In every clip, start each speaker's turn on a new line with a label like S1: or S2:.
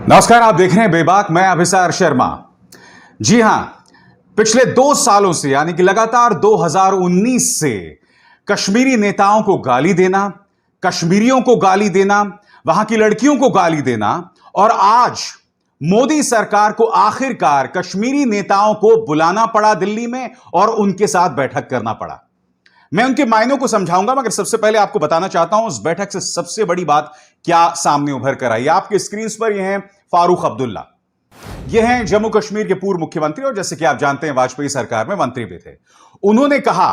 S1: नमस्कार, आप देख रहे हैं बेबाक। मैं अभिसार शर्मा। जी हां, पिछले 2 सालों से यानी कि लगातार 2019 से कश्मीरी नेताओं को गाली देना, कश्मीरियों को गाली देना, वहां की लड़कियों को गाली देना और आज मोदी सरकार को आखिरकार कश्मीरी नेताओं को बुलाना पड़ा दिल्ली में और उनके साथ बैठक करना पड़ा। मैं उनके मायनों को समझाऊंगा, मगर सबसे पहले आपको बताना चाहता हूं उस बैठक से सबसे बड़ी बात क्या सामने उभर कर आई। आपके स्क्रीन पर यह हैं फारूक अब्दुल्ला। यह हैं जम्मू कश्मीर के पूर्व मुख्यमंत्री और जैसे कि आप जानते हैं वाजपेयी सरकार में मंत्री भी थे। उन्होंने कहा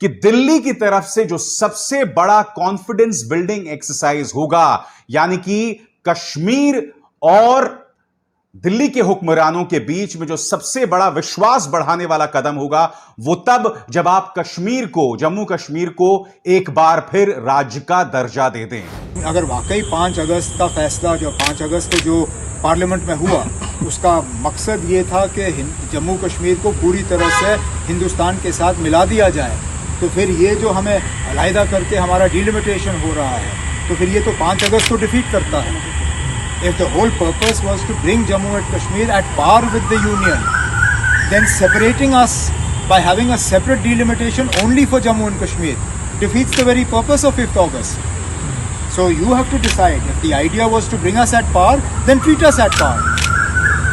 S1: कि दिल्ली की तरफ से जो सबसे बड़ा कॉन्फिडेंस बिल्डिंग एक्सरसाइज होगा, यानी कि कश्मीर और दिल्ली के हुक्मरानों के बीच में जो सबसे बड़ा विश्वास बढ़ाने वाला कदम होगा, वो तब जब आप कश्मीर को, जम्मू कश्मीर को एक बार फिर राज्य का दर्जा दे दें।
S2: अगर वाकई 5 अगस्त का फैसला, जो 5 अगस्त को जो पार्लियामेंट में हुआ, उसका मकसद ये था कि जम्मू कश्मीर को पूरी तरह से हिंदुस्तान के साथ मिला दिया जाए, तो फिर ये जो हमें अलहदा करके हमारा डिलिमिटेशन हो रहा है, तो फिर ये तो 5 अगस्त को डिफीट करता है। If the whole purpose was to bring Jammu and Kashmir at par with the Union, then separating us by having a separate delimitation only for Jammu and Kashmir defeats the very purpose of 5th August. So you have to decide. If the idea was to bring us at par, then treat us at par.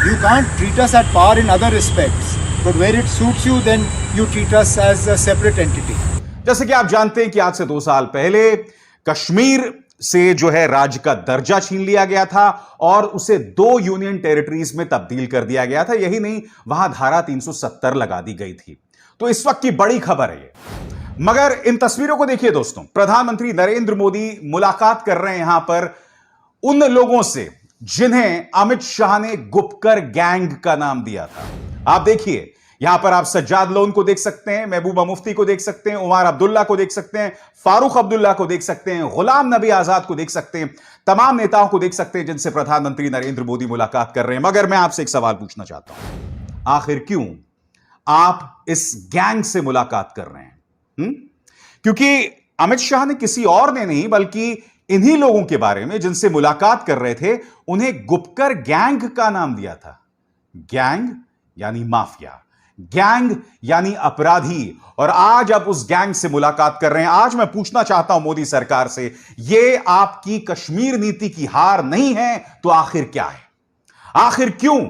S2: You can't treat us at par in other respects, but where it suits you, then you treat us as a separate entity.
S1: जैसे कि आप जानते हैं कि आज से 2 साल पहले कश्मीर से जो है राज्य का दर्जा छीन लिया गया था और उसे 2 यूनियन टेरिटरीज में तब्दील कर दिया गया था। यही नहीं, वहां धारा 370 लगा दी गई थी। तो इस वक्त की बड़ी खबर है ये। मगर इन तस्वीरों को देखिए दोस्तों, प्रधानमंत्री नरेंद्र मोदी मुलाकात कर रहे हैं यहां पर उन लोगों से जिन्हें अमित शाह ने गुपकर गैंग का नाम दिया था। आप देखिए, यहां पर आप सज्जाद लोन को देख सकते हैं, महबूबा मुफ्ती को देख सकते हैं, उमर अब्दुल्ला को देख सकते हैं, फारूक अब्दुल्ला को देख सकते हैं, गुलाम नबी आजाद को देख सकते हैं, तमाम नेताओं को देख सकते हैं जिनसे प्रधानमंत्री नरेंद्र मोदी मुलाकात कर रहे हैं। मगर मैं आपसे एक सवाल पूछना चाहता हूं, आखिर क्यों आप इस गैंग से मुलाकात कर रहे हैं? क्योंकि अमित शाह ने किसी और ने नहीं, बल्कि इन्हीं लोगों के बारे में जिनसे मुलाकात कर रहे थे, उन्हें गुपकर गैंग का नाम दिया था। गैंग यानी माफिया, गैंग यानी अपराधी, और आज आप उस गैंग से मुलाकात कर रहे हैं। आज मैं पूछना चाहता हूं मोदी सरकार से, यह आपकी कश्मीर नीति की हार नहीं है तो आखिर क्या है? आखिर क्यों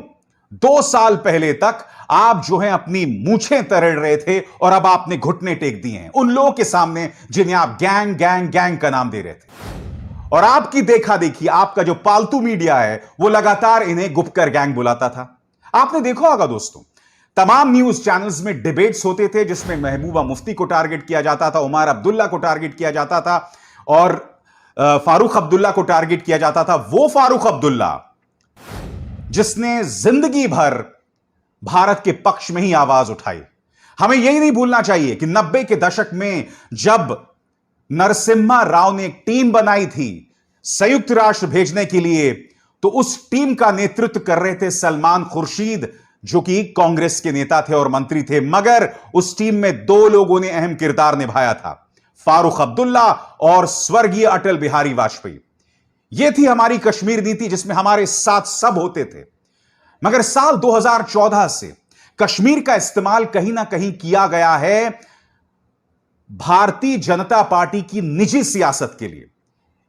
S1: 2 साल पहले तक आप जो है अपनी मूछें तरेड़ रहे थे और अब आपने घुटने टेक दिए हैं उन लोगों के सामने जिन्हें आप गैंग गैंग गैंग का नाम दे रहे थे? और आपकी देखा देखी, आपका जो पालतू मीडिया है वो लगातार इन्हें गुपकर गैंग बुलाता था। आपने देखा होगा दोस्तों, तमाम न्यूज चैनल्स में डिबेट्स होते थे जिसमें महबूबा मुफ्ती को टारगेट किया जाता था, उमर अब्दुल्ला को टारगेट किया जाता था और फारूक अब्दुल्ला को टारगेट किया जाता था। वो फारूक अब्दुल्ला जिसने जिंदगी भर भारत के पक्ष में ही आवाज उठाई। हमें यही नहीं भूलना चाहिए कि 90 के दशक में जब नरसिम्हा राव ने एक टीम बनाई थी संयुक्त राष्ट्र भेजने के लिए, तो उस टीम का नेतृत्व कर रहे थे सलमान खुर्शीद, जो कि कांग्रेस के नेता थे और मंत्री थे। मगर उस टीम में 2 लोगों ने अहम किरदार निभाया था, फारूक अब्दुल्ला और स्वर्गीय अटल बिहारी वाजपेयी। यह थी हमारी कश्मीर नीति जिसमें हमारे साथ सब होते थे। मगर साल 2014 से कश्मीर का इस्तेमाल कहीं ना कहीं किया गया है भारतीय जनता पार्टी की निजी सियासत के लिए,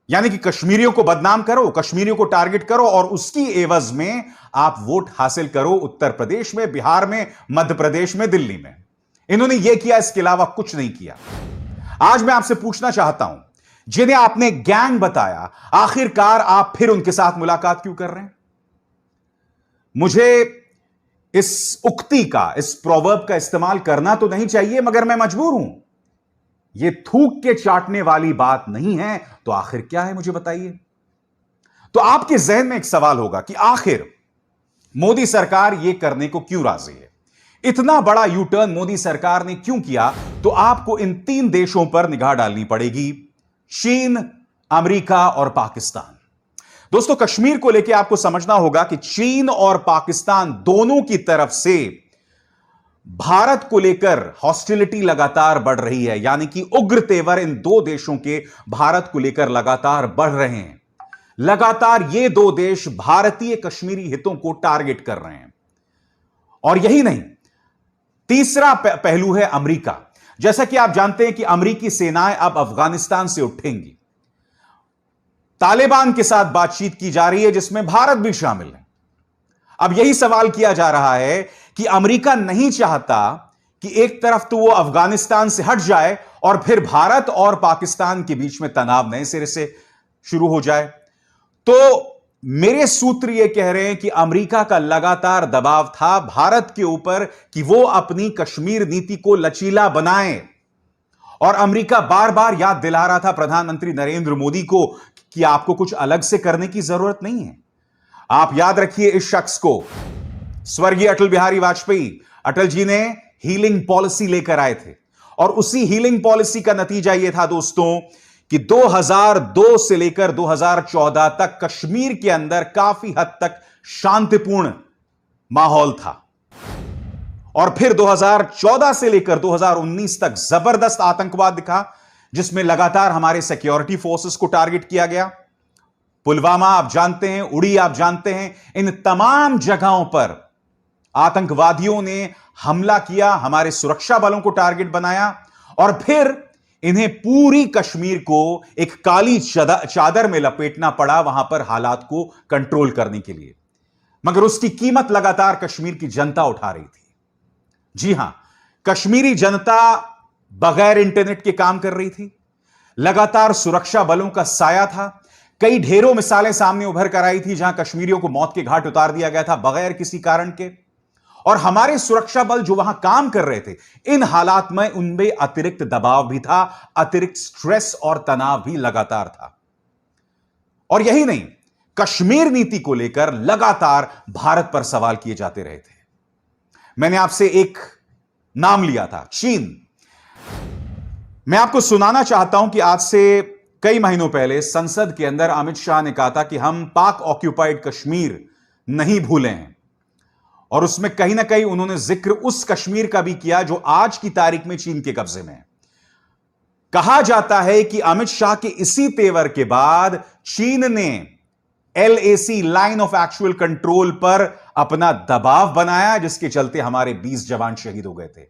S1: यानी कि कश्मीरियों को बदनाम करो, कश्मीरियों को टारगेट करो और उसकी एवज में आप वोट हासिल करो उत्तर प्रदेश में, बिहार में, मध्य प्रदेश में, दिल्ली में। इन्होंने यह किया, इसके अलावा कुछ नहीं किया। आज मैं आपसे पूछना चाहता हूं, जिन्हें आपने गैंग बताया, आखिरकार आप फिर उनके साथ मुलाकात क्यों कर रहे हैं? मुझे इस उक्ति का, इस प्रोवर्ब का इस्तेमाल करना तो नहीं चाहिए, मगर मैं मजबूर हूं। यह थूक के चाटने वाली बात नहीं है तो आखिर क्या है, मुझे बताइए। तो आपके जहन में एक सवाल होगा कि आखिर मोदी सरकार यह करने को क्यों राजी है? इतना बड़ा यू टर्न मोदी सरकार ने क्यों किया? तो आपको इन 3 देशों पर निगाह डालनी पड़ेगी, चीन, अमेरिका और पाकिस्तान। दोस्तों, कश्मीर को लेकर आपको समझना होगा कि चीन और पाकिस्तान दोनों की तरफ से भारत को लेकर हॉस्टिलिटी लगातार बढ़ रही है, यानी कि उग्र तेवर इन 2 देशों के भारत को लेकर लगातार बढ़ रहे हैं। लगातार ये दो देश भारतीय कश्मीरी हितों को टारगेट कर रहे हैं। और यही नहीं, तीसरा पहलू है अमेरिका। जैसा कि आप जानते हैं कि अमेरिकी सेनाएं अब अफगानिस्तान से उठेंगी। तालिबान के साथ बातचीत की जा रही है जिसमें भारत भी शामिल है। अब यही सवाल किया जा रहा है कि अमेरिका नहीं चाहता कि एक तरफ तो वो अफगानिस्तान से हट जाए और फिर भारत और पाकिस्तान के बीच में तनाव नए सिरे से शुरू हो जाए। तो मेरे सूत्र ये कह रहे हैं कि अमेरिका का लगातार दबाव था भारत के ऊपर कि वो अपनी कश्मीर नीति को लचीला बनाए। और अमेरिका बार बार याद दिला रहा था प्रधानमंत्री नरेंद्र मोदी को कि आपको कुछ अलग से करने की जरूरत नहीं है। आप याद रखिए इस शख्स को, स्वर्गीय अटल बिहारी वाजपेयी। अटल जी ने हीलिंग पॉलिसी लेकर आए थे और उसी हीलिंग पॉलिसी का नतीजा यह था दोस्तों कि 2002 से लेकर 2014 तक कश्मीर के अंदर काफी हद तक शांतिपूर्ण माहौल था। और फिर 2014 से लेकर 2019 तक जबरदस्त आतंकवाद दिखा जिसमें लगातार हमारे सिक्योरिटी फोर्सेस को टारगेट किया गया। पुलवामा आप जानते हैं, उड़ी आप जानते हैं, इन तमाम जगहों पर आतंकवादियों ने हमला किया, हमारे सुरक्षा बलों को टारगेट बनाया और फिर इन्हें पूरी कश्मीर को एक काली चादर में लपेटना पड़ा वहां पर हालात को कंट्रोल करने के लिए। मगर उसकी कीमत लगातार कश्मीर की जनता उठा रही थी। जी हां, कश्मीरी जनता बगैर इंटरनेट के काम कर रही थी। लगातार सुरक्षा बलों का साया था। कई ढेरों मिसालें सामने उभर कर आई थी जहां कश्मीरियों को मौत के घाट उतार दिया गया था बगैर किसी कारण के। और हमारे सुरक्षा बल जो वहां काम कर रहे थे, इन हालात में उनमें अतिरिक्त दबाव भी था, अतिरिक्त स्ट्रेस और तनाव भी लगातार था। और यही नहीं, कश्मीर नीति को लेकर लगातार भारत पर सवाल किए जाते रहे थे। मैंने आपसे एक नाम लिया था, चीन। मैं आपको सुनाना चाहता हूं कि आज से कई महीनों पहले संसद के अंदर अमित शाह ने कहा था कि हम पाक ऑक्यूपाइड कश्मीर नहीं भूले हैं। और उसमें कहीं ना कहीं उन्होंने जिक्र उस कश्मीर का भी किया जो आज की तारीख में चीन के कब्जे में है। कहा जाता है कि अमित शाह के इसी तेवर के बाद चीन ने LAC, line of actual control, पर अपना दबाव बनाया जिसके चलते हमारे 20 जवान शहीद हो गए थे।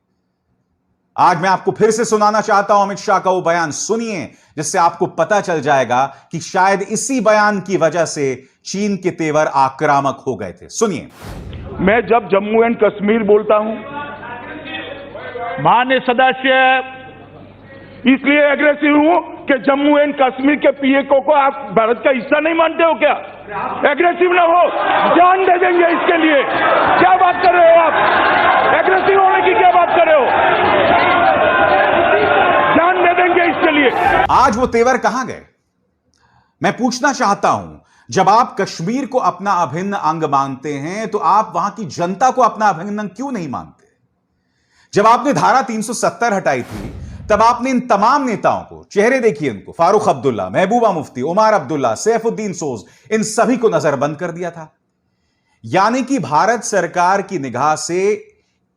S1: आज मैं आपको फिर से सुनाना चाहता हूं अमित शाह का वो बयान, सुनिए, जिससे आपको पता चल जाएगा कि शायद इसी बयान की वजह से चीन के तेवर आक्रामक हो गए थे। सुनिए।
S3: मैं जब जम्मू एंड कश्मीर बोलता हूं, माननीय सदस्य, इसलिए एग्रेसिव हूं कि जम्मू एंड कश्मीर के पीएको को आप भारत का हिस्सा नहीं मानते हो क्या? एग्रेसिव ना हो, जान दे देंगे इसके लिए। क्या बात कर रहे हो आप? एग्रेसिव होने की क्या बात कर रहे हो? जान दे देंगे इसके लिए।
S1: आज वो तेवर कहां गए? मैं पूछना चाहता हूं, जब आप कश्मीर को अपना अभिन्न अंग मानते हैं तो आप वहां की जनता को अपना अभिन्न अंग क्यों नहीं मानते? जब आपने धारा 370 हटाई थी तब आपने इन तमाम नेताओं को, चेहरे देखिए उनको, फारूक अब्दुल्ला, महबूबा मुफ्ती, उमर अब्दुल्ला, सैफुद्दीन सोज, इन सभी को नजरबंद कर दिया था। यानी कि भारत सरकार की निगाह से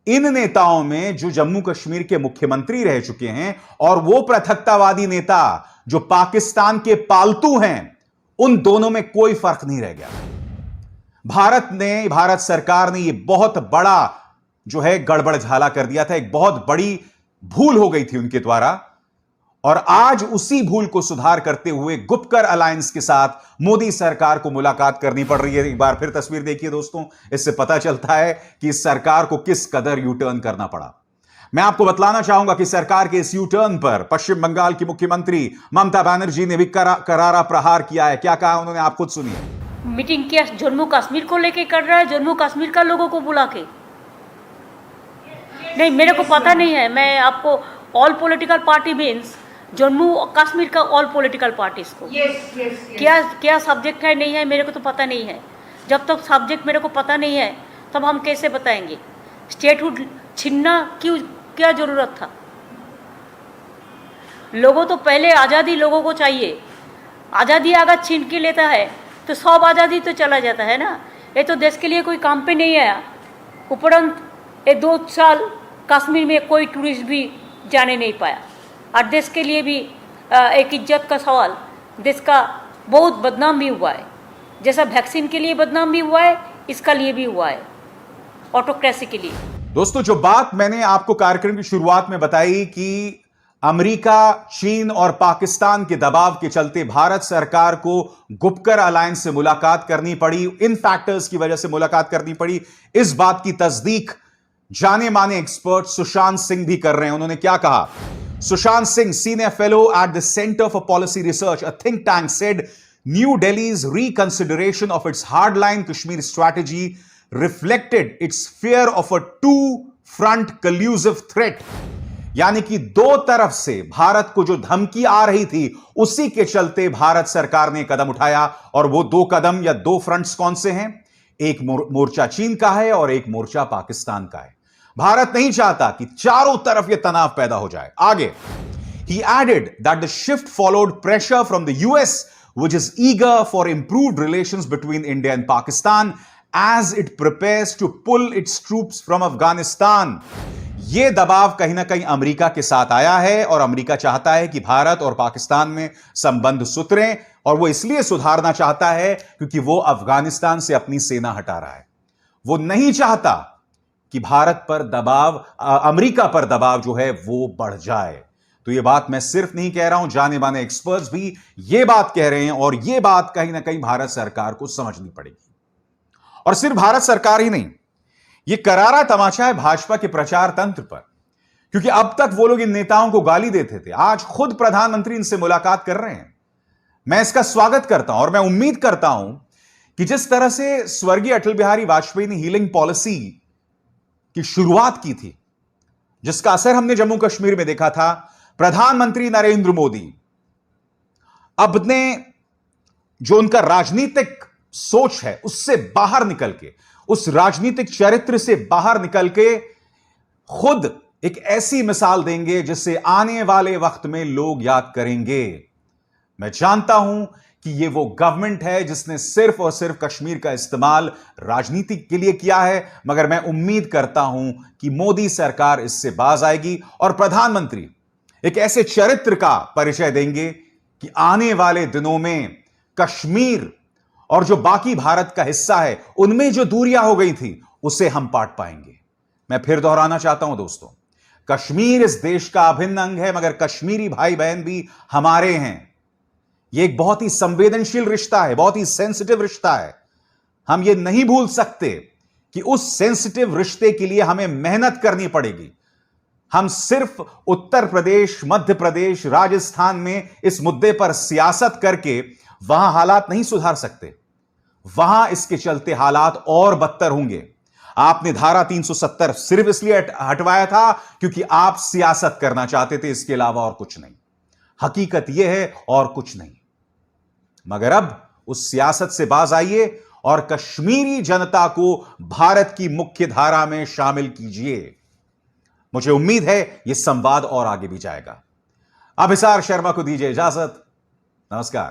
S1: इन नेताओं में जो जम्मू कश्मीर के मुख्यमंत्री रह चुके हैं और वो पृथकतावादी नेता जो पाकिस्तान के पालतू हैं, उन दोनों में कोई फर्क नहीं रह गया। भारत सरकार ने यह बहुत बड़ा जो है गड़बड़ झाला कर दिया था। एक बहुत बड़ी भूल हो गई थी उनके द्वारा और आज उसी भूल को सुधार करते हुए गुपकर अलायंस के साथ मोदी सरकार को मुलाकात करनी पड़ रही है। एक बार फिर तस्वीर देखिए दोस्तों, इससे पता चलता है कि इस सरकार को किस कदर यू टर्न करना पड़ा। मैं आपको बतलाना चाहूंगा कि सरकार के इस यू टर्न पर पश्चिम बंगाल की मुख्यमंत्री ममता बनर्जी ने भी करारा प्रहार किया है। क्या कहा उन्होंने, आप खुद सुनिए।
S4: मीटिंग क्या जम्मू कश्मीर को लेके कर रहा है? जम्मू कश्मीर का लोगों को बुला के? नहीं, मेरे को पता नहीं है। मैं आपको all political party means Jammu Kashmir का ऑल पॉलिटिकल पार्टीज को क्या सब्जेक्ट है नहीं है मेरे को तो पता नहीं है। जब तक सब्जेक्ट मेरे को पता नहीं है तब हम कैसे बताएंगे? स्टेटहुड छीनना क्या जरूरत था? लोगों तो पहले आज़ादी लोगों को चाहिए। आज़ादी अगर छीन के लेता है तो सब आज़ादी तो चला जाता है ना। ये तो देश के लिए कोई काम पे नहीं आया। उपरंत ये 2 साल कश्मीर में कोई टूरिस्ट भी जाने नहीं पाया और देश के लिए भी एक इज्जत का सवाल, देश का बहुत बदनाम भी हुआ है, जैसा वैक्सीन के लिए बदनाम भी हुआ है, इसका लिए भी हुआ है, ऑटोक्रेसी के लिए।
S1: दोस्तों, जो बात मैंने आपको कार्यक्रम की शुरुआत में बताई कि अमेरिका, चीन और पाकिस्तान के दबाव के चलते भारत सरकार को गुपकर अलायंस से मुलाकात करनी पड़ी, इन फैक्टर्स की वजह से मुलाकात करनी पड़ी, इस बात की तस्दीक जाने माने एक्सपर्ट सुशांत सिंह भी कर रहे हैं। उन्होंने क्या कहा? Sushant Singh, senior fellow at the centre for policy research, a think tank, said new Delhi's reconsideration of its hardline Kashmir strategy reflected its fear of a two-front collusive threat। यानी कि दो तरफ से भारत को जो धमकी आ रही थी, उसी के चलते भारत सरकार ने कदम उठाया। और वो दो कदम या दो फ्रंट्स कौन से हैं? एक मोर्चा चीन का है और एक मोर्चा पाकिस्तान का है। भारत नहीं चाहता कि चारों तरफ यह तनाव पैदा हो जाए। आगे he added that the shift followed pressure from the US, which is eager for improved relations between India and Pakistan as it prepares to pull its troops from Afghanistan। यह दबाव कहीं ना कहीं अमेरिका के साथ आया है और अमेरिका चाहता है कि भारत और पाकिस्तान में संबंध सुधरें, और वो इसलिए सुधारना चाहता है क्योंकि वो अफगानिस्तान से अपनी सेना हटा रहा है। वो नहीं चाहता कि भारत पर दबाव, अमेरिका पर दबाव जो है वो बढ़ जाए। तो यह बात मैं सिर्फ नहीं कह रहा हूं, जाने माने एक्सपर्ट्स भी यह बात कह रहे हैं, और यह बात कहीं ना कहीं भारत सरकार को समझनी पड़ेगी। और सिर्फ भारत सरकार ही नहीं, यह करारा तमाचा है भाजपा के प्रचार तंत्र पर, क्योंकि अब तक वो लोग इन नेताओं को गाली देते थे, आज खुद प्रधानमंत्री इनसे मुलाकात कर रहे हैं। मैं इसका स्वागत करता हूं और मैं उम्मीद करता हूं कि जिस तरह से स्वर्गीय अटल बिहारी वाजपेयी ने हीलिंग पॉलिसी की शुरुआत की थी, जिसका असर हमने जम्मू कश्मीर में देखा था, प्रधानमंत्री नरेंद्र मोदी अपने जो उनका राजनीतिक सोच है उससे बाहर निकल के, उस राजनीतिक चरित्र से बाहर निकल के खुद एक ऐसी मिसाल देंगे जिससे आने वाले वक्त में लोग याद करेंगे। मैं जानता हूं कि यह वो गवर्नमेंट है जिसने सिर्फ और सिर्फ कश्मीर का इस्तेमाल राजनीति के लिए किया है, मगर मैं उम्मीद करता हूं कि मोदी सरकार इससे बाज आएगी और प्रधानमंत्री एक ऐसे चरित्र का परिचय देंगे कि आने वाले दिनों में कश्मीर और जो बाकी भारत का हिस्सा है उनमें जो दूरियां हो गई थी उसे हम पाट पाएंगे। मैं फिर दोहराना चाहता हूं दोस्तों, कश्मीर इस देश का अभिन्न अंग है, मगर कश्मीरी भाई बहन भी हमारे हैं। यह एक बहुत ही संवेदनशील रिश्ता है, बहुत ही सेंसिटिव रिश्ता है। हम यह नहीं भूल सकते कि उस सेंसिटिव रिश्ते के लिए हमें मेहनत करनी पड़ेगी। हम सिर्फ उत्तर प्रदेश, मध्य प्रदेश, राजस्थान में इस मुद्दे पर सियासत करके वहां हालात नहीं सुधार सकते। वहां इसके चलते हालात और बदतर होंगे। आपने धारा 370 सिर्फ इसलिए हटवाया था क्योंकि आप सियासत करना चाहते थे, इसके अलावा और कुछ नहीं। हकीकत यह है और कुछ नहीं। मगर अब उस सियासत से बाज आइए और कश्मीरी जनता को भारत की मुख्य धारा में शामिल कीजिए। मुझे उम्मीद है यह संवाद और आगे भी जाएगा। अभिसार शर्मा को दीजिए इजाजत। नमस्कार।